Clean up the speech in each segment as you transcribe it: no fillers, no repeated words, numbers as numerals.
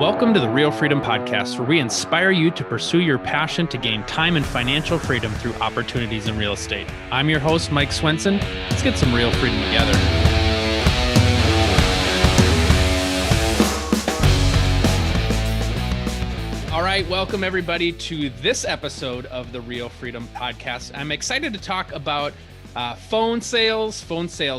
Welcome to the Real Freedom Podcast, where we inspire you to pursue your passion to gain time and financial freedom through opportunities in real estate. I'm your host, Mike Swenson. Let's get some real freedom together. All right, welcome everybody to this episode of the Real Freedom Podcast. I'm excited to talk about phone sales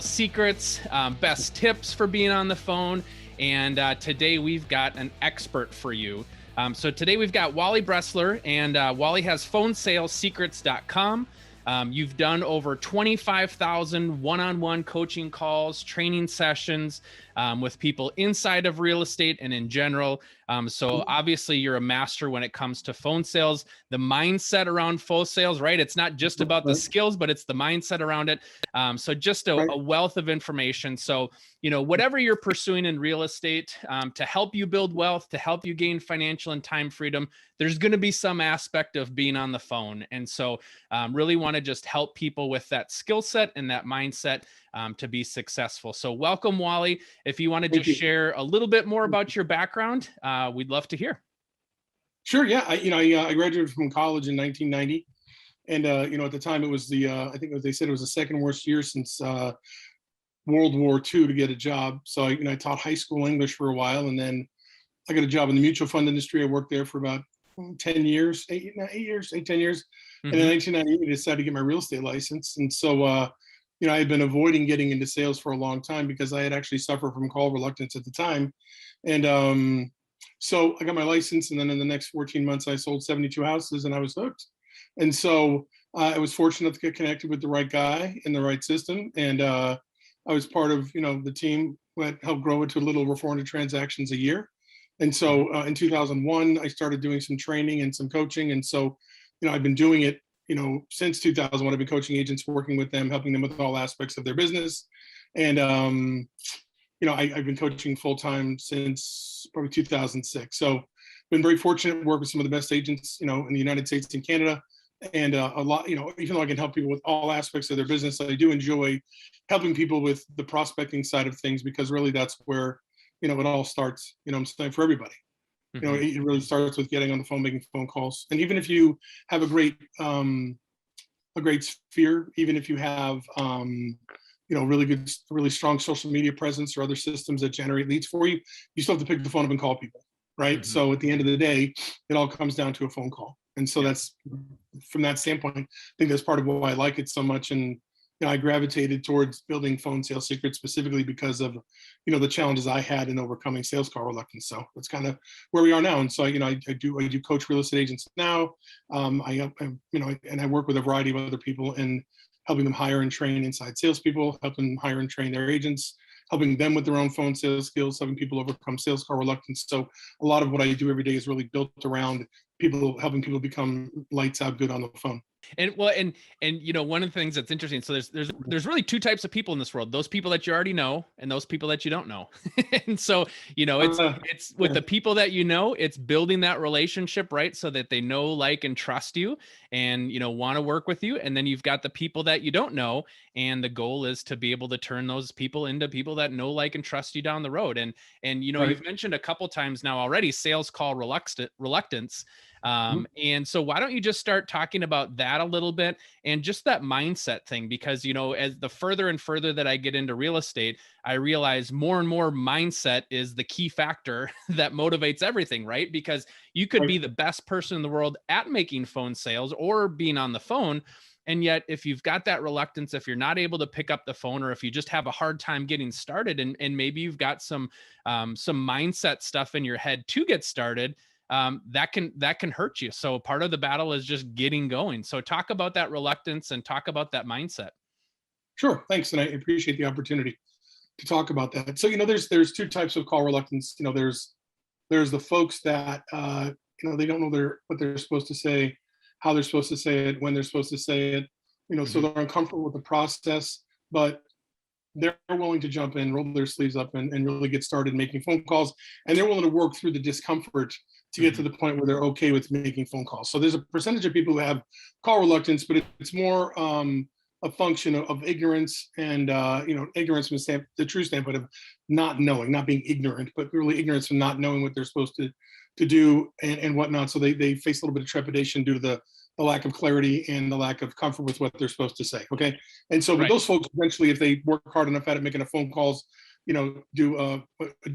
secrets, best tips for being on the phone. And today we've got an expert for you. So today we've got Wally Bressler, and Wally has phonesalessecrets.com. You've done over 25,000 one-on-one coaching calls, training sessions with people inside of real estate and in general. So obviously you're a master when it comes to phone sales, the mindset around phone sales, right? It's not just about the skills, but it's the mindset around it. So just a wealth of information. So, you know, whatever you're pursuing in real estate to help you build wealth, to help you gain financial and time freedom, there's going to be some aspect of being on the phone. And so really want to just help people with that skill set and that mindset to be successful. So welcome, Wally. If you want to just share a little bit more about your background, we'd love to hear. Sure. Yeah. I graduated from college in 1990. And, at the time it was I think they said it was the second worst year since World War II to get a job. So I taught high school English for a while, and then I got a job in the mutual fund industry. I worked there for about 10 years. And in 1998, I decided to get my real estate license. And so, I had been avoiding getting into sales for a long time because I had actually suffered from call reluctance at the time. And so I got my license, and then in the next 14 months, I sold 72 houses, and I was hooked. And so I was fortunate to get connected with the right guy in the right system. And I was part of, the team that helped grow it to a little over 400 transactions a year. And so in 2001, I started doing some training and some coaching. And so, I've been doing it, since 2001. I've been coaching agents, working with them, helping them with all aspects of their business. And, I've been coaching full-time since probably 2006. So been very fortunate to work with some of the best agents, in the United States and Canada. And a lot, even though I can help people with all aspects of their business, I do enjoy helping people with the prospecting side of things, because really that's where, it all starts, I'm saying, for everybody. It really starts with getting on the phone, making phone calls. And even if you have a great sphere, even if you have, really strong social media presence or other systems that generate leads for you, you still have to pick the phone up and call people, right? So at the end of the day, it all comes down to a phone call. And so that's, from that standpoint, I think that's part of why I like it so much. And, I gravitated towards building phone sales secrets specifically because of, the challenges I had in overcoming sales call reluctance. So that's kind of where we are now. And so, I do coach real estate agents now. And I work with a variety of other people in helping them hire and train inside salespeople, helping them hire and train their agents, helping them with their own phone sales skills, helping people overcome sales call reluctance. So a lot of what I do every day is really built around helping people become lights out good on the phone. And one of the things that's interesting, so there's really two types of people in this world: those people that you already know and those people that you don't know. And so, it's with the people that it's building that relationship, right? So that they know, like, and trust you and, want to work with you. And then you've got the people that you don't know. And the goal is to be able to turn those people into people that know, like, and trust you down the road. And you've mentioned a couple times now already, sales call reluctance. And so why don't you just start talking about that a little bit and just that mindset thing? Because, as the further and further that I get into real estate, I realize more and more mindset is the key factor that motivates everything, right? Because you could be the best person in the world at making phone sales or being on the phone. And yet, if you've got that reluctance, if you're not able to pick up the phone, or if you just have a hard time getting started, and maybe you've got some mindset stuff in your head to get started, that can hurt you. So part of the battle is just getting going. So talk about that reluctance and talk about that mindset. Sure. Thanks. And I appreciate the opportunity to talk about that. So, there's two types of call reluctance. There's the folks that, they don't know what they're supposed to say, how they're supposed to say it, when they're supposed to say it, so they're uncomfortable with the process, but they're willing to jump in, roll their sleeves up, and really get started making phone calls. And they're willing to work through the discomfort to get to the point where they're okay with making phone calls. So there's a percentage of people who have call reluctance, but it's more a function of ignorance and, ignorance from the true standpoint of not knowing, not being ignorant, but really ignorance from not knowing what they're supposed to do and whatnot. So they face a little bit of trepidation due to the lack of clarity and the lack of comfort with what they're supposed to say. Okay. And so with those folks, eventually, if they work hard enough at it, making the phone calls, do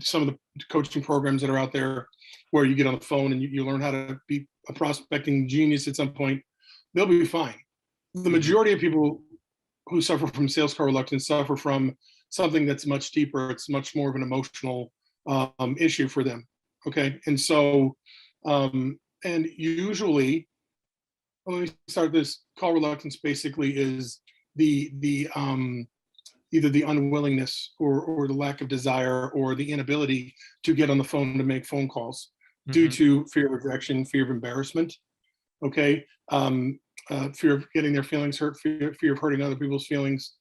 some of the coaching programs that are out there where you get on the phone and you learn how to be a prospecting genius at some point, they'll be fine. The majority of people who suffer from sales call reluctance suffer from something that's much deeper. It's much more of an emotional issue for them. Okay. And so, and usually, let me start this. Call reluctance basically is the either the unwillingness or the lack of desire or the inability to get on the phone to make phone calls due to fear of rejection, fear of embarrassment. Okay. Fear of getting their feelings hurt, fear of hurting other people's feelings.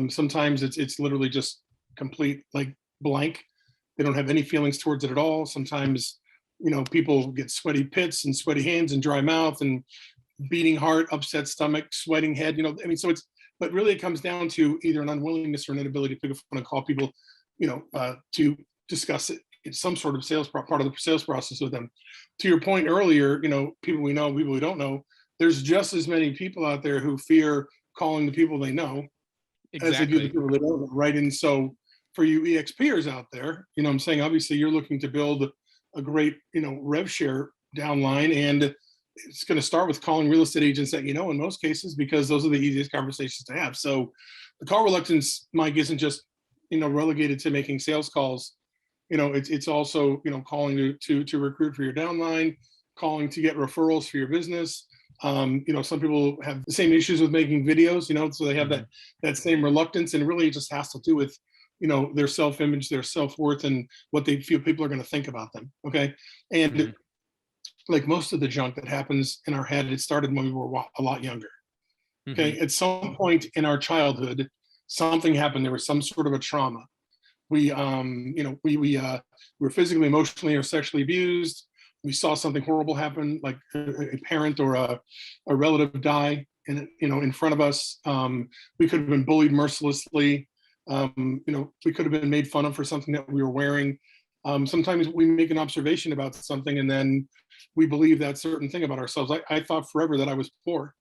Sometimes it's literally just complete like blank. They don't have any feelings towards it at all. Sometimes, people get sweaty pits and sweaty hands and dry mouth and beating heart, upset stomach, sweating head. So but really it comes down to either an unwillingness or an inability to pick up the phone and call people, to discuss it. It's some sort of part of the sales process with them. To your point earlier, people we know, people we don't know, there's just as many people out there who fear calling the people they know as they do the people they don't know, right? And so for you EXPers out there, I'm saying, obviously you're looking to build a great, rev share downline, and it's going to start with calling real estate agents that in most cases, because those are the easiest conversations to have. So the call reluctance, Mike, isn't just relegated to making sales calls. It's also calling to recruit for your downline, calling to get referrals for your business. Some people have the same issues with making videos, so they have that same reluctance, and really it just has to do with their self-image, their self-worth, and what they feel people are going to think about them. Okay. And like most of the junk that happens in our head, it started when we were a lot younger. Okay. At some point in our childhood, something happened. There was some sort of a trauma. We were physically, emotionally, or sexually abused. We saw something horrible happen, like a parent or a relative die in front of us. We could have been bullied mercilessly. We could have been made fun of for something that we were wearing. Sometimes we make an observation about something and then we believe that certain thing about ourselves. I thought forever that I was poor,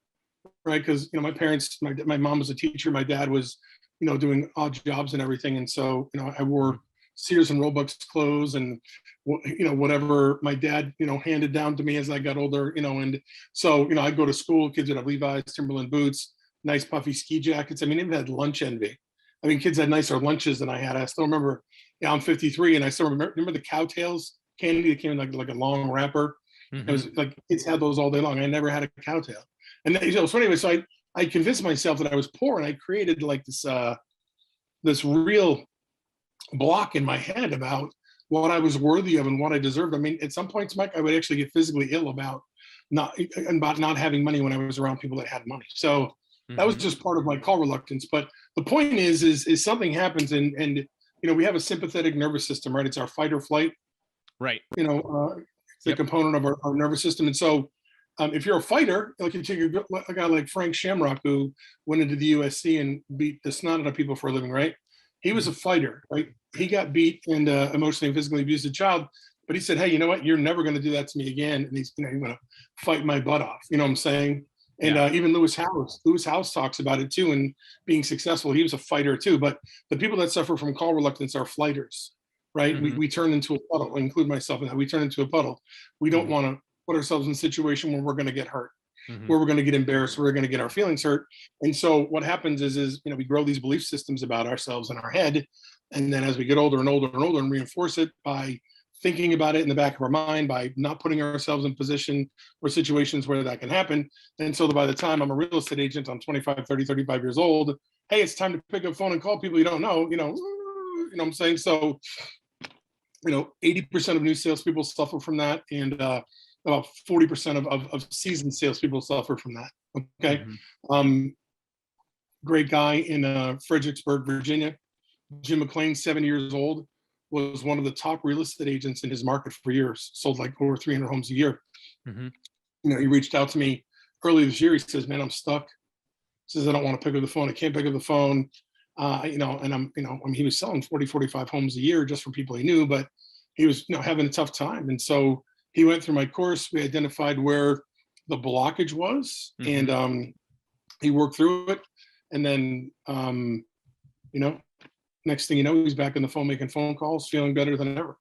right? Because my parents, my mom was a teacher, my dad was, doing odd jobs and everything, and so I wore Sears and Roebuck's clothes and whatever my dad handed down to me as I got older, and so I'd go to school. Kids would have Levi's, Timberland boots, nice puffy ski jackets. I mean, they had lunch envy. I mean, kids had nicer lunches than I had. I still remember. I'm 53, and I still remember the Cowtails candy that came in like a long wrapper. It was like kids had those all day long. I never had a Cowtail, and so anyway, so I convinced myself that I was poor, and I created like this real block in my head about what I was worthy of and what I deserved. I mean, at some points, Mike, I would actually get physically ill about not having money when I was around people that had money. So that was just part of my call reluctance. But the point is something happens, and we have a sympathetic nervous system, right? It's our fight or flight, right? It's a component of our nervous system. And so if you're a fighter, like you take a guy like Frank Shamrock, who went into the USC and beat the snot out of people for a living, right? He was a fighter, right? He got beat and emotionally and physically abused as a child, but he said, hey, you know what? You're never going to do that to me again. And he's going to fight my butt off. You know what I'm saying? And even Lewis House talks about it too. And being successful, he was a fighter too. But the people that suffer from call reluctance are fighters, right? We turn into a puddle. I include myself in that. We turn into a puddle. We don't want to put ourselves in a situation where we're going to get hurt, where we're going to get embarrassed, where we're going to get our feelings hurt. And so what happens is we grow these belief systems about ourselves in our head. And then as we get older and older and older and reinforce it by thinking about it in the back of our mind, by not putting ourselves in position or situations where that can happen. And so by the time I'm a real estate agent, I'm 25, 30, 35 years old. Hey, it's time to pick up the phone and call people you don't know, you know what I'm saying? So, 80% of new salespeople suffer from that. And about 40% of seasoned salespeople suffer from that. Okay. Great guy in Fredericksburg, Virginia. Jim McLean, 70 years old, was one of the top real estate agents in his market for years, sold like over 300 homes a year. He reached out to me early this year. He says, man, I'm stuck. says, I don't want to pick up the phone. I can't pick up the phone. And he was selling 40, 45 homes a year just from people he knew, but he was, having a tough time. And so he went through my course. We identified where the blockage was, Mm-hmm. and he worked through it. And then, next thing you know, he's back on the phone making phone calls, feeling better than ever.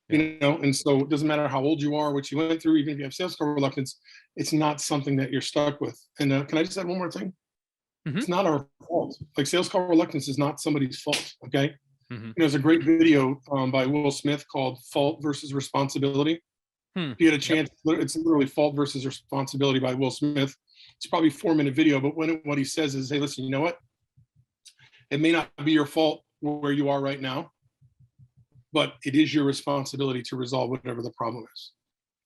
Yeah. And so it doesn't matter how old you are, what you went through, even if you have sales call reluctance, it's not something that you're stuck with. And can I just add one more thing? Mm-hmm. It's not our fault. Like, sales call reluctance is not somebody's fault. Okay. Mm-hmm. There's a great video by Will Smith called Fault versus Responsibility. If you get a chance, it's literally Fault versus Responsibility by Will Smith. It's probably a 4-minute video, but what he says is, hey, listen, you know what? It may not be your fault where you are right now, but it is your responsibility to resolve whatever the problem is.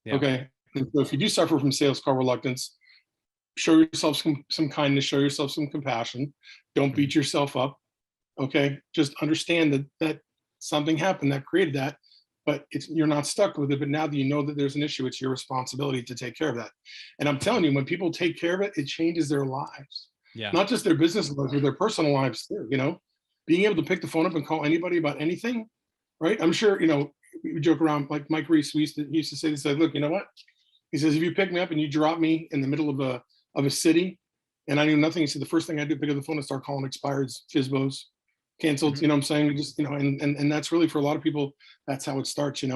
Yeah. Okay. And so if you do suffer from sales call reluctance, show yourself some kindness, show yourself some compassion. Don't beat yourself up. Okay. Just understand that something happened that created that, but you're not stuck with it. But now that you know that there's an issue, it's your responsibility to take care of that. And I'm telling you, when people take care of it, it changes their lives. Yeah. Not just their business lives, but their personal lives too. Being able to pick the phone up and call anybody about anything, right? I'm sure, we joke around, like Mike Reese, he used to say, he said, look, you know what? He says, if you pick me up and you drop me in the middle of a city and I knew nothing, he said, the first thing I do, pick up the phone and start calling expireds, FISBOs, canceled, Mm-hmm. You know what I'm saying? Just, and that's really, for a lot of people, that's how it starts, It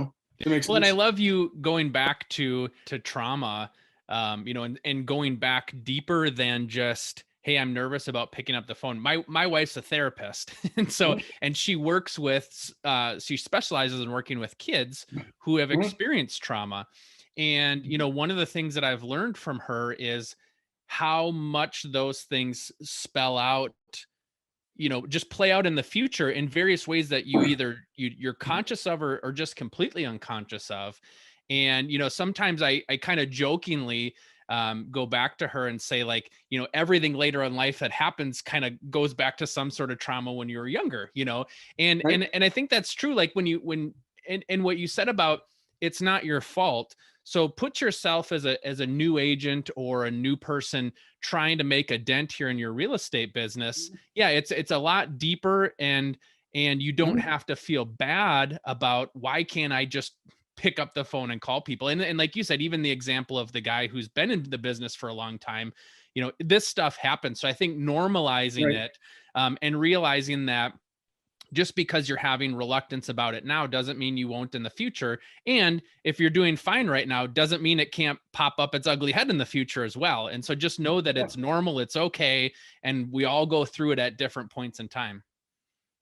makes Well, and sense. I love you going back to trauma, and going back deeper than just, hey, I'm nervous about picking up the phone. My wife's a therapist, and she works with, she specializes in working with kids who have experienced trauma. And, one of the things that I've learned from her is how much those things spell out, just play out in the future in various ways that you either you're conscious of or just completely unconscious of. And, sometimes I kind of jokingly go back to her and say, like, everything later in life that happens kind of goes back to some sort of trauma when you were younger, and Right. and I think that's true. Like and what you said about, it's not your fault. So put yourself as a new agent or a new person trying to make a dent here in your real estate business. Yeah, it's a lot deeper, and you don't have to feel bad about, why can't I just pick up the phone and call people. And like you said, even the example of the guy who's been in the business for a long time, this stuff happens. So I think normalizing Right. it, and realizing that just because you're having reluctance about it now doesn't mean you won't in the future. And if you're doing fine right now, doesn't mean it can't pop up its ugly head in the future as well. And so just know that Yeah. it's normal, it's okay, and we all go through it at different points in time.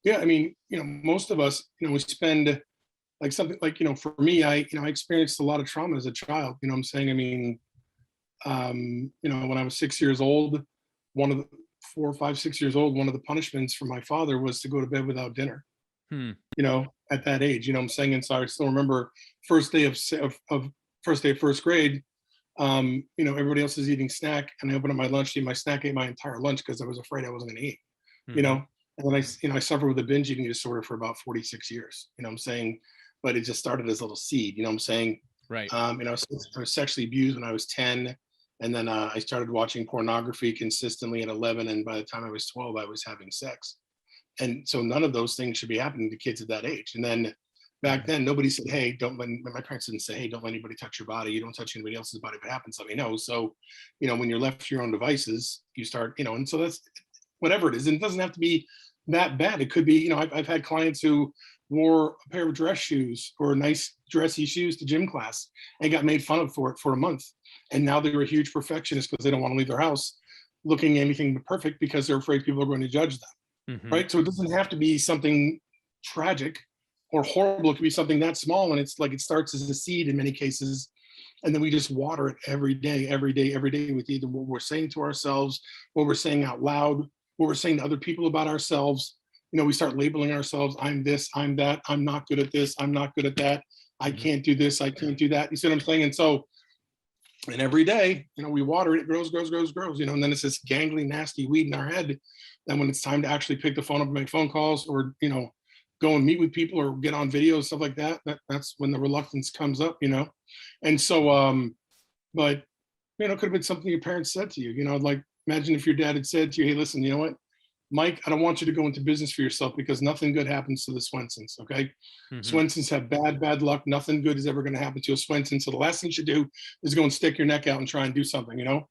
Yeah. I mean, most of us, we spend, like, something like, for me, I experienced a lot of trauma as a child. You know what I'm saying? I mean, when I was 6 years old, one of the 4, 5, 6 years old, one of the punishments for my father was to go to bed without dinner, Hmm. at that age, what I'm saying? And so I still remember first day of first day of first grade, everybody else is eating snack, and I opened up my lunch, ate my snack, ate my entire lunch because I was afraid I wasn't going to eat, you Mm-hmm. know. And then I suffered with a binge eating disorder for about 46 years, what I'm saying? But it just started as a little seed, what I'm saying? Right. I was sexually abused when I was 10. And then I started watching pornography consistently at 11. And by the time I was 12, I was having sex. And so none of those things should be happening to kids at that age. And then back then, nobody said, hey, don't let, my parents didn't say, hey, don't let anybody touch your body. You don't touch anybody else's body. If it happens, let me know. So, when you're left to your own devices, you start, and so that's whatever it is. And it doesn't have to be that bad. It could be, I've had clients who wore a pair of dress shoes or nice dressy shoes to gym class and got made fun of for it for a month. And now they're a huge perfectionist because they don't want to leave their house looking anything but perfect because they're afraid people are going to judge them. Mm-hmm. Right. So it doesn't have to be something tragic or horrible. It could be something that small. And it's like, it starts as a seed in many cases. And then we just water it every day, every day, every day with either what we're saying to ourselves, what we're saying out loud, what we're saying to other people about ourselves. We start labeling ourselves. I'm this, I'm that, I'm not good at this, I'm not good at that. I can't do this, I can't do that. You see what I'm saying? And so, and every day, we water it, it grows, grows, grows, grows, and then it's this gangly, nasty weed in our head. And when it's time to actually pick the phone up and make phone calls or, go and meet with people or get on video, stuff like that, that's when the reluctance comes up, And so, but, it could have been something your parents said to you, like, Imagine if your dad had said to you, hey, listen, you know what, Mike, I don't want you to go into business for yourself because nothing good happens to the Swensons, okay? Swensons have bad luck. Nothing good is ever going to happen to a Swenson. So the last thing you should do is go and stick your neck out and try and do something, you know?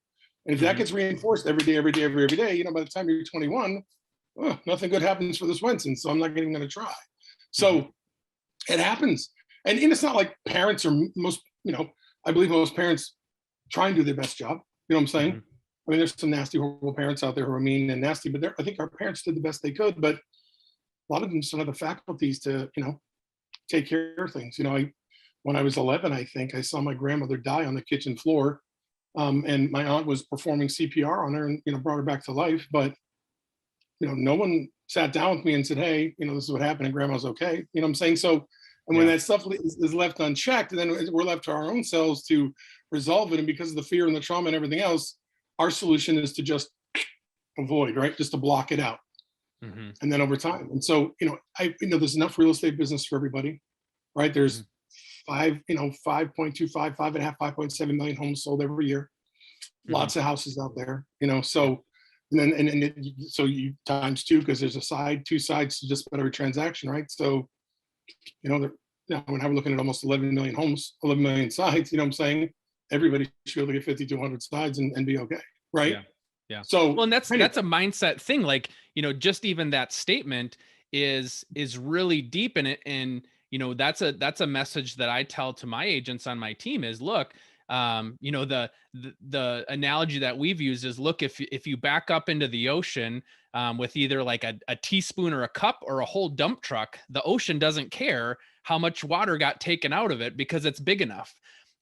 And if that gets reinforced every day, every day, you know, by the time you're 21, nothing good happens for the Swensons. So I'm not even going to try. So it happens. And it's not like parents are most, you know, I believe most parents try and do their best job. You know what I'm saying? I mean, there's some nasty, horrible parents out there who are mean and nasty, but I think our parents did the best they could. But a lot of them just don't have the faculties to, you know, take care of things. You know, when I was 11, I think I saw my grandmother die on the kitchen floor, and my aunt was performing CPR on her and, you know, brought her back to life. But, you know, no one sat down with me and said, hey, you know, this is what happened and grandma's okay. You know what I'm saying? So, and when that stuff is left unchecked, then we're left to our own selves to resolve it. And because of the fear and the trauma and everything else, our solution is to just avoid, right? Just to block it out. And then over time. And so, you know, there's enough real estate business for everybody, right? There's 5.25, 5.7 million homes sold every year. Lots of houses out there, you know, so, so you times two, because there's two sides to just about every transaction, right? So, you know, when I'm looking at almost 11 million homes, 11 million sides, you know what I'm saying? Everybody should be able to get 50 to 100 sides and be okay, right? Yeah. So, well, and that's a mindset thing. Like, you know, just even that statement is really deep in it. And, you know, that's a message that I tell to my agents on my team is, look, you know, the analogy that we've used is, look, if you back up into the ocean, with either like a teaspoon or a cup or a whole dump truck, the ocean doesn't care how much water got taken out of it because it's big enough.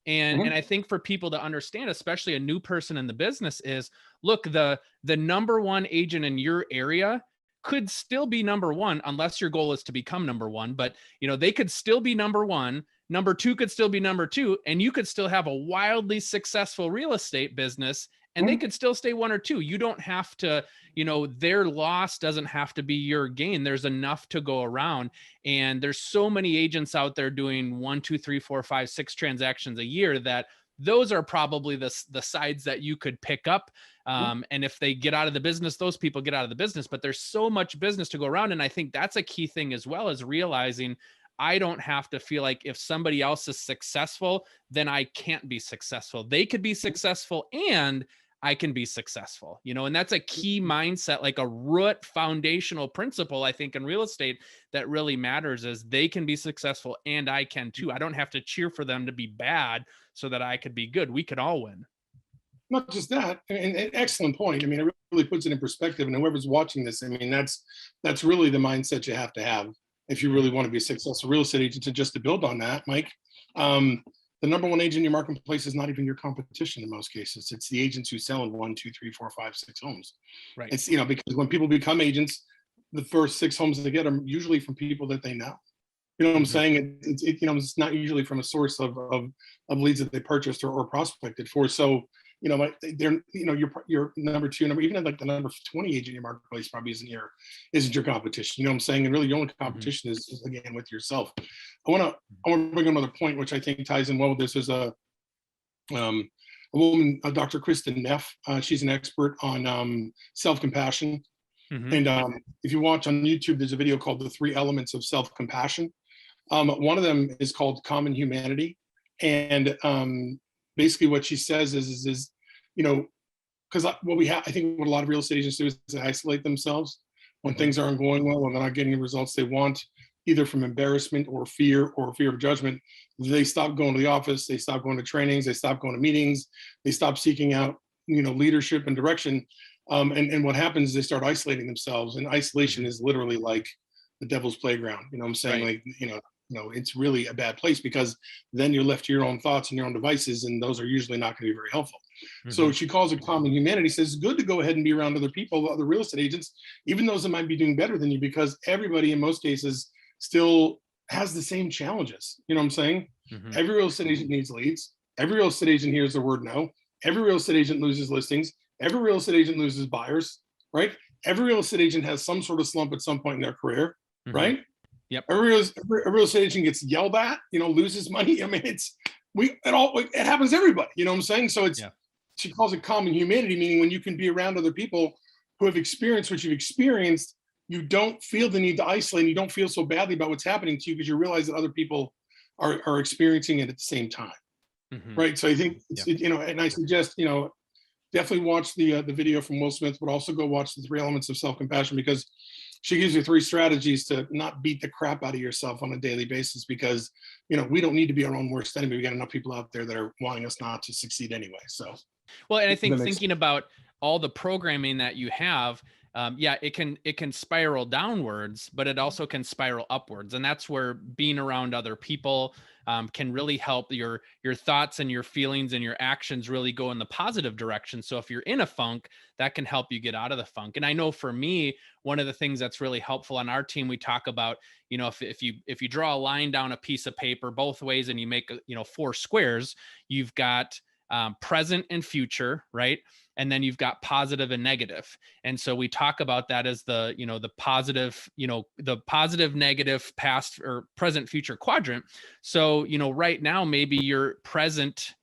And I think for people to understand, especially a new person in the business, is, look, the number one agent in your area could still be number one unless your goal is to become number one. But, you know, they could still be number one. Number two could still be number two, and you could still have a wildly successful real estate business, and they could still stay one or two. You don't have to, you know, their loss doesn't have to be your gain. There's enough to go around. And there's so many agents out there doing 1, 2, 3, 4, 5, 6 transactions a year that those are probably the sides that you could pick up. And if they get out of the business, those people get out of the business, but there's so much business to go around. And I think that's a key thing as well, as realizing I don't have to feel like if somebody else is successful, then I can't be successful. They could be successful and I can be successful, you know, and that's a key mindset, like a root foundational principle, I think, in real estate that really matters, is they can be successful and I can too. I don't have to cheer for them to be bad so that I could be good. We can all win. Not just that, and an excellent point. I mean, it really puts it in perspective. And whoever's watching this, I mean, that's really the mindset you have to have if you really want to be a successful real estate agent. And just to build on that, Mike, the number one agent in your marketplace is not even your competition in most cases. It's the agents who sell in 1, 2, 3, 4, 5, 6 homes. Right. It's, you know, because when people become agents, the first 6 homes they get are usually from people that they know. You know what I'm saying? You know, it's not usually from a source of leads that they purchased or prospected for. So, you know, they're, you know, your number 2, even like the number 20 agent in your marketplace probably isn't your competition. You know what I'm saying? And really your only competition is again with yourself. I want to bring another point, which I think ties in well with this. Is a woman, Dr. Kristen Neff. She's an expert on self-compassion. And if you watch on YouTube, there's a video called The 3 Elements of Self-Compassion. One of them is called Common Humanity. And basically what she says is, you know, because I think what a lot of real estate agents do is they isolate themselves when things aren't going well, when they're not getting the results they want, either from embarrassment or fear of judgment. They stop going to the office, they stop going to trainings, they stop going to meetings, they stop seeking out, you know, leadership and direction. And what happens is they start isolating themselves, and isolation is literally like the devil's playground. You know what I'm saying? Right. Like, you know, it's really a bad place, because then you're left to your own thoughts and your own devices, and those are usually not going to be very helpful. So she calls it common humanity, says it's good to go ahead and be around other people, other real estate agents, even those that might be doing better than you, because everybody in most cases still has the same challenges. You know what I'm saying? Every real estate agent needs leads. Every real estate agent hears the word no. Every real estate agent loses listings. Every real estate agent loses buyers, right? Every real estate agent has some sort of slump at some point in their career, right? Yep. Every real estate agent gets yelled at, you know, loses money. I mean, it happens to everybody, you know what I'm saying? So she calls it common humanity, meaning when you can be around other people who have experienced what you've experienced, you don't feel the need to isolate. And you don't feel so badly about what's happening to you because you realize that other people are experiencing it at the same time. Mhm. Right. So I think, Yeah. and I suggest, definitely watch the video from Will Smith, but also go watch the 3 elements of self-compassion, because she gives you 3 strategies to not beat the crap out of yourself on a daily basis, because we don't need to be our own worst enemy. We got enough people out there that are wanting us not to succeed anyway. So Well, and I that think makes thinking about all the programming that you have, yeah, it can spiral downwards, but it also can spiral upwards, and that's where being around other people can really help your thoughts and your feelings and your actions really go in the positive direction. So if you're in a funk, that can help you get out of the funk. And I know for me, one of the things that's really helpful on our team, we talk about, if you draw a line down a piece of paper both ways and you make 4 squares, you've got present and future, right? And then you've got positive and negative. And so we talk about that as the positive, the positive, negative, past or present, future quadrant. So, right now, maybe your present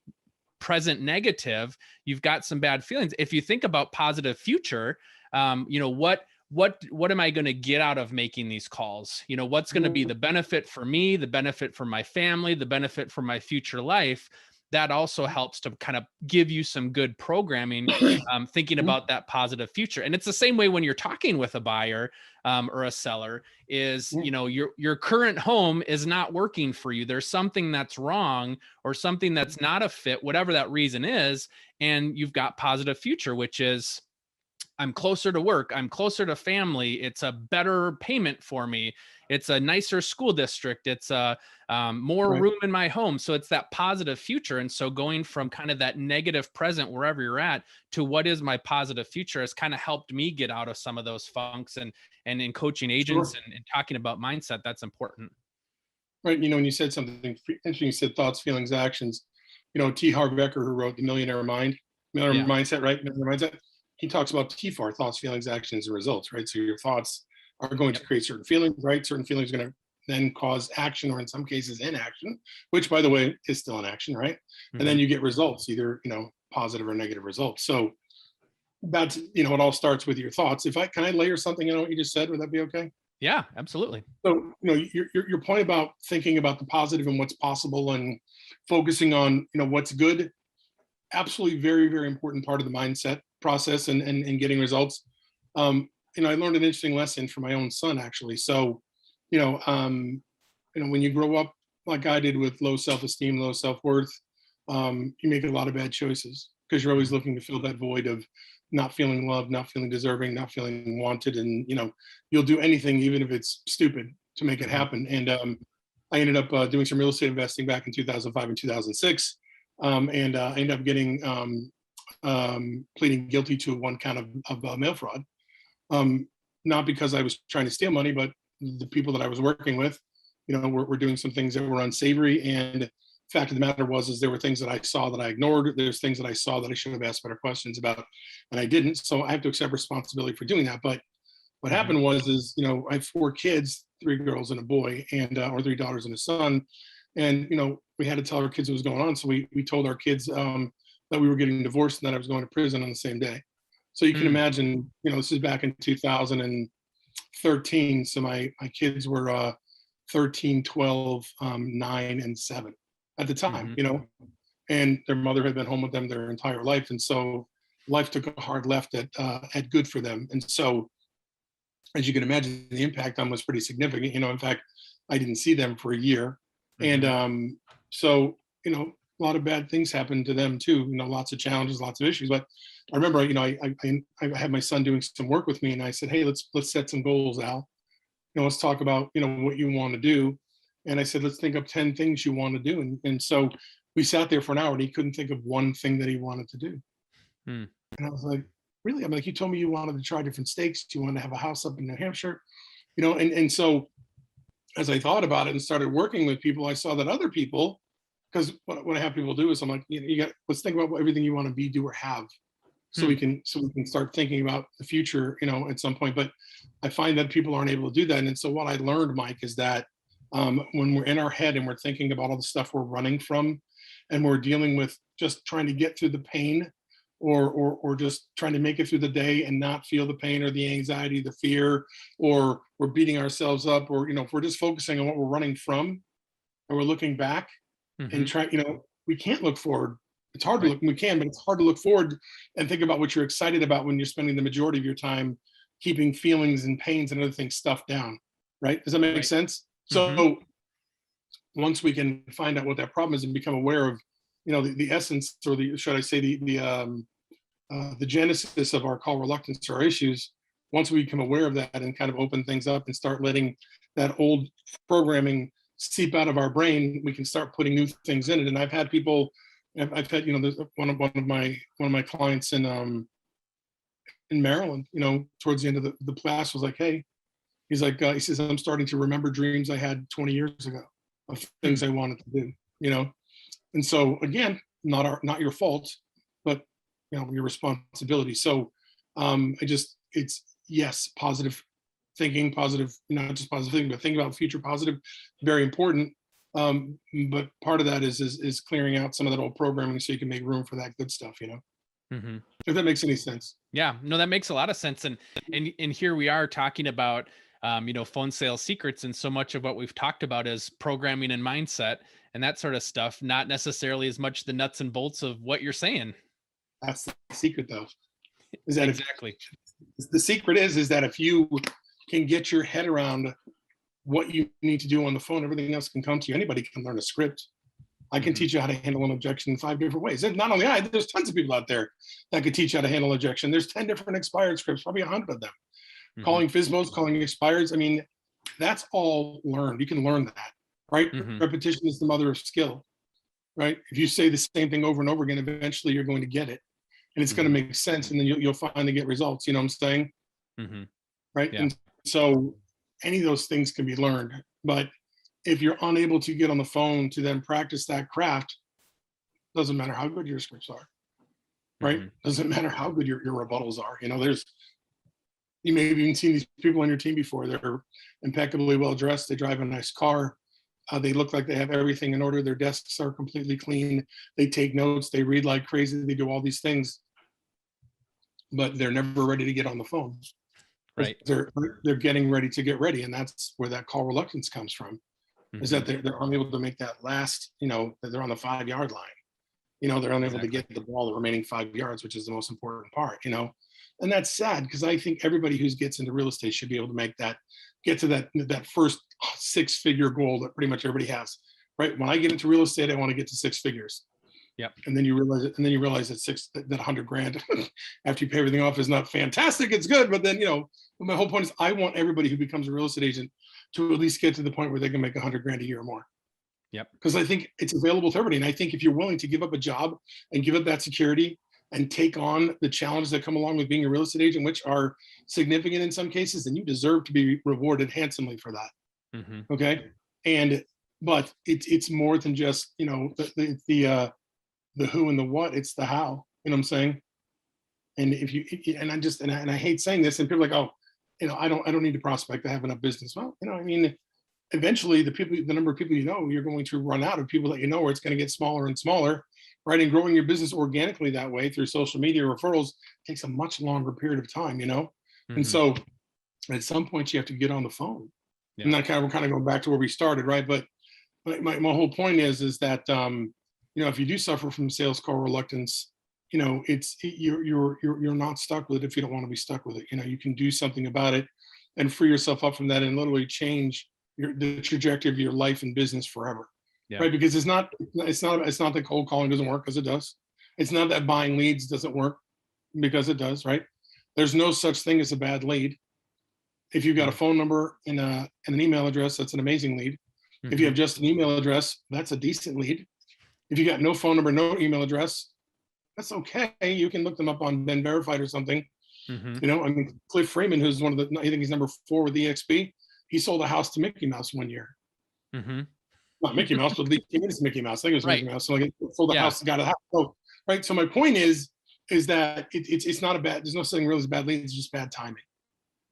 negative, you've got some bad feelings. If you think about positive future, what am I going to get out of making these calls? What's going to be the benefit for me, the benefit for my family, the benefit for my future life? That also helps to kind of give you some good programming, thinking about that positive future. And it's the same way when you're talking with a buyer or a seller. Is your current home is not working for you. There's something that's wrong or something that's not a fit, whatever that reason is, and you've got positive future, which is, I'm closer to work, I'm closer to family, it's a better payment for me, it's a nicer school district, it's a more right. room in my home. So it's that positive future. And so going from kind of that negative present wherever you're at to what is my positive future has kind of helped me get out of some of those funks. And in coaching agents Sure. and talking about mindset, that's important. Right. When you said something interesting, you said thoughts, feelings, actions. T. Harv Eker, who wrote The Millionaire Mind, Millionaire Yeah. Mindset, right? Millionaire Mindset. He talks about TFAR, thoughts, feelings, actions, and results, right? So your thoughts are going to Yep. create certain feelings, right? Certain feelings are going to then cause action, or in some cases inaction, which, by the way, is still an action, right? And then Mhm. you get results, either positive or negative results. So that's it all starts with your thoughts. Can I layer something in what you just said? Would that be okay? Yeah, absolutely. So your point about thinking about the positive and what's possible and focusing on what's good, absolutely very, very important part of the mindset process and getting results. I learned an interesting lesson from my own son, actually. So you know um, when you grow up like I did, with low self-esteem, low self-worth, you make a lot of bad choices because you're always Mhm. looking to fill that void of not feeling loved, not feeling deserving, not feeling wanted. And you'll do anything, even if it's stupid, to make it Mhm. happen. And I ended up doing some real estate investing back in 2005 and 2006. And I ended up getting pleading guilty to 1 count of mail fraud. um, Not because I was trying to steal money, but the people that I was working with, were doing some things that were unsavory. And fact of the matter was, there were things that I saw that I ignored. There's things that I saw that I should have asked better questions about, and I didn't. So I have to accept responsibility for doing that. But what Mhm. happened was, I have 4 kids, 3 girls and a boy, and or 3 daughters and a son. And we had to tell our kids what was going on. So we told our kids that we were getting divorced and that I was going to prison on the same day. So you can Mm. imagine, this is back in 2013. So my kids were 13, 12, 9, and 7 at the time, Mhm. and their mother had been home with them their entire life. And so life took a hard left at good for them. And so, as you can imagine, the impact on them was pretty significant. In fact, I didn't see them for a year. And Mhm. so, a lot of bad things happened to them too. Lots of challenges, lots of issues. But I remember, I had my son doing some work with me, and I said, "Hey, let's set some goals, Al. Let's talk about what you want to do." And I said, "Let's think of 10 things you want to do." And so we sat there for an hour, and he couldn't think of one thing that he wanted to do. Mm. And I was like, "Really?" I'm like, "You told me you wanted to try different states. You wanted to have a house up in New Hampshire, and so as I thought about it and started working with people, I saw that other people, because what I have people do is, I'm like, let's think about everything you want to be, do, or have, Hmm. so we can start thinking about the future, at some point. But I find that people aren't able to do that. And so what I learned, Mike, is that when we're in our head and we're thinking about all the stuff we're running from, and we're dealing with just trying to get through the pain or just trying to make it through the day and not feel the pain or the anxiety, the fear, or we're beating ourselves up, or if we're just focusing on what we're running from and we're looking back and Hmm. try, we can't look forward. It's hard to Right. look, we can, but it's hard to look forward and think about what you're excited about when you're spending the majority of your time keeping feelings and pains and other things stuffed down. Right? Does that make Right. sense? Hmm. So once we can find out what that problem is and become aware of, the essence, or the, should I say, the genesis of our call reluctance or our issues, once we become aware of that and kind of open things up and start letting that old programming seep out of our brain, we can start putting new things in it. And I've had people, I've had, there's one of my clients in Maryland, towards the end of the class was like, hey, he's like, he says, I'm starting to remember dreams I had 20 years ago of Hmm. things I wanted to do, and so again, not your fault, but your responsibility. So it's, yes, positive thinking, positive, not just positive thinking, but thinking about future positive, very important. But part of that is clearing out some of that old programming so you can make room for that good stuff, Hmm. if that makes any sense. Yeah, no, that makes a lot of sense. And here we are talking about phone sales secrets, and so much of what we've talked about is programming and mindset and that sort of stuff, not necessarily as much the nuts and bolts of what you're saying. That's the secret, though, is that if Exactly. the secret is that if you can get your head around what you need to do on the phone, everything else can come to you. Anybody can learn a script. I can Hmm. teach you how to handle an objection in 5 different ways. And not only there's tons of people out there that could teach you how to handle objection. There's 10 different expired scripts, probably 100 of them. Hmm. Calling FISBOs, calling expireds. I mean, that's all learned. You can learn that, right? Hmm. Repetition is the mother of skill, right? If you say the same thing over and over again, eventually you're going to get it and it's going to Hmm. make sense. And then you'll finally get results. You know what I'm saying? Hmm. Right. Yeah. And so any of those things can be learned. But if you're unable to get on the phone to then practice that craft, doesn't matter how good your scripts are, right? Hmm. Doesn't matter how good your rebuttals are. You may have even seen these people on your team before. They're impeccably well dressed. They drive a nice car. They look like they have everything in order. Their desks are completely clean. They take notes. They read like crazy. They do all these things, but they're never ready to get on the phone. Right. They're getting ready to get ready, and that's where that call reluctance comes from. Is Hmm. that they're unable to make that last. That they're on the 5 yard line. They're unable to Exactly. get the ball the remaining 5 yards, which is the most important part. And that's sad because I think everybody who gets into real estate should be able to get to that first 6-figure goal that pretty much everybody has. Right? When I get into real estate, I want to get to 6 figures. Yep. And then you realize that 100 grand after you pay everything off is not fantastic. It's good, but then my whole point is I want everybody who becomes a real estate agent to at least get to the point where they can make 100 grand a year or more. Yep. Because I think it's available to everybody. And I think if you're willing to give up a job and give up that security and take on the challenges that come along with being a real estate agent, which are significant in some cases, then you deserve to be rewarded handsomely for that. Hmm. Okay. But it's more than just, the who and the what, it's the how, you know what I'm saying? And if you, and I hate saying this, and people are like, oh, I don't need to prospect. I have enough business. Well, I mean, eventually the number of people you're going to run out of people that where it's going to get smaller and smaller, right? And growing your business organically that way through social media referrals takes a much longer period of time, And Hmm. so at some point you have to get on the phone. Yeah. And we're kind of going back to where we started, right? But my whole point is that if you do suffer from sales call reluctance, you're not stuck with it if you don't want to be stuck with it. You can do something about it and free yourself up from that and literally change the trajectory of your life and business forever. Yeah. Right? Because it's not that cold calling doesn't work, because it does. It's not that buying leads doesn't work, because it does, right? There's no such thing as a bad lead. If you've got a phone number and an email address, that's an amazing lead. If you Hmm. have just an email address, that's a decent lead. If you got no phone number, no email address, that's okay. You can look them up on Ben Verified or something. Hmm. I mean, Cliff Freeman, who's I think he's number 4 with EXP. He sold a house to Mickey Mouse one year. Hmm. Not Mickey Mouse, but lead came into Mickey Mouse. I think it was Right. Mickey Mouse. So like, sold the Yeah. house, got a house. So, right. So my point is that it's not a bad. There's no saying really is bad lead. It's just bad timing.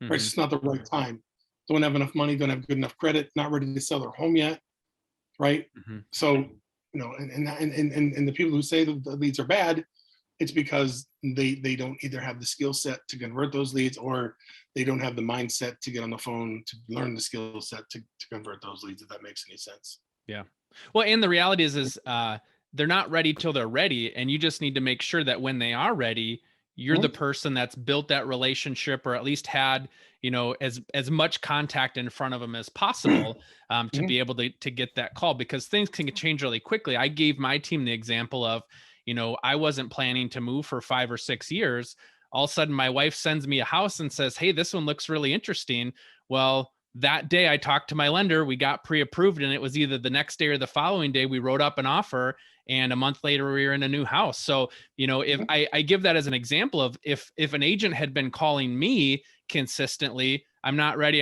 Right. It's Hmm. just not the right time. Don't have enough money. Don't have good enough credit. Not ready to sell their home yet. Right. Hmm. So and the people who say the leads are bad, it's because they don't either have the skill set to convert those leads, or they don't have the mindset to get on the phone to learn the skill set to convert those leads, if that makes any sense. Yeah. Well, and the reality is they're not ready till they're ready. And you just need to make sure that when they are ready, you're the person that's built that relationship, or at least had, as much contact in front of them as possible, to be able to get that call, because things can change really quickly. I gave my team the example of, I wasn't planning to move for 5 or 6 years. All of a sudden my wife sends me a house and says, "Hey, this one looks really interesting." Well, that day I talked to my lender, we got pre-approved, and it was either the next day or the following day we wrote up an offer, and a month later we were in a new house. So, if I give that as an example of, if an agent had been calling me consistently, I'm not ready,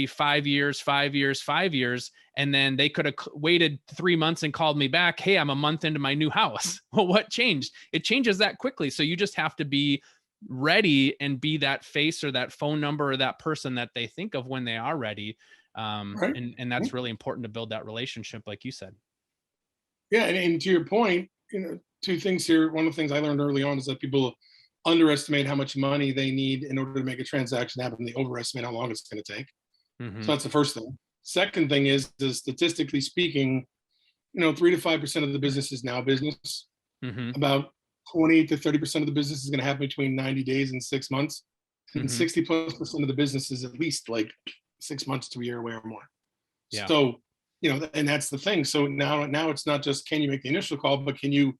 5 years, 5 years, 5 years, and then they could have waited 3 months and called me back, "Hey, I'm a month into my new house." Well, what changed? It changes that quickly. So you just have to be ready and be that face or that phone number or that person that they think of when they are ready. Right. And that's really important to build that relationship, like you said. Yeah, and to your point, two things here. One of the things I learned early on is that people underestimate how much money they need in order to make a transaction happen. They overestimate how long it's going to take. So that's the first thing. Second thing is statistically speaking, 3 to 5% of the business is now business. About 20 to 30% of the business is going to happen between 90 days and 6 months. And 60+% of the business is at least like 6 months to a year away or more. Yeah. So, and that's the thing. So now it's not just, can you make the initial call, but can you,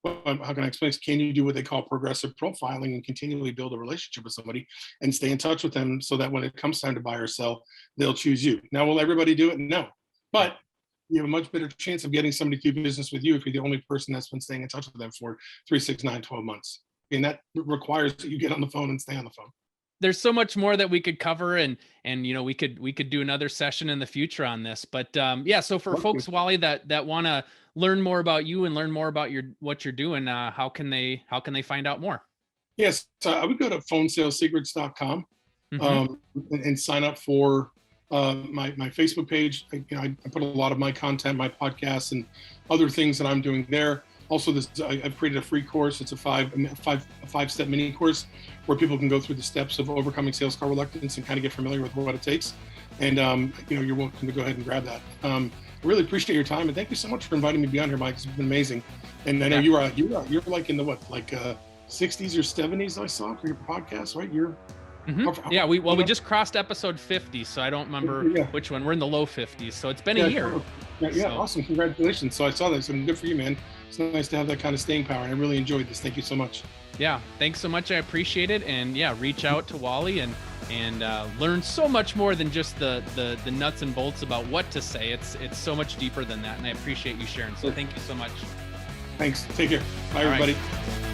how can I explain this? Can you do what they call progressive profiling and continually build a relationship with somebody and stay in touch with them, so that when it comes time to buy or sell, they'll choose you. Now, will everybody do it? No. But you have a much better chance of getting somebody to do business with you if you're the only person that's been staying in touch with them for 3, 6, 9, 12 months. And that requires that you get on the phone and stay on the phone. There's so much more that we could cover, and we could do another session in the future on this. But so for folks, Wally, that want to learn more about you and learn more about what you're doing, how can they find out more? Yes, I would go to phonesalessecrets.com and sign up for my Facebook page. I put a lot of my content, my podcasts, and other things that I'm doing there. Also, I've created a free course. It's a five-step mini course where people can go through the steps of overcoming sales call reluctance and kind of get familiar with what it takes. And you're welcome to go ahead and grab that. I really appreciate your time, and thank you so much for inviting me to be on here, Mike. It's been amazing. And I know you're like in the 60s or 70s. I saw for your podcast, right? Yeah, we just crossed episode 50, so I don't remember which one. We're in the low 50s, so it's been a year. Yeah, awesome. Congratulations. So I saw that. So good for you, man. It's nice to have that kind of staying power. And I really enjoyed this. Thank you so much. Yeah, thanks so much. I appreciate it. And reach out to Wally and learn so much more than just the nuts and bolts about what to say. It's so much deeper than that. And I appreciate you sharing. So thank you so much. Thanks. Take care. Bye, everybody. Right.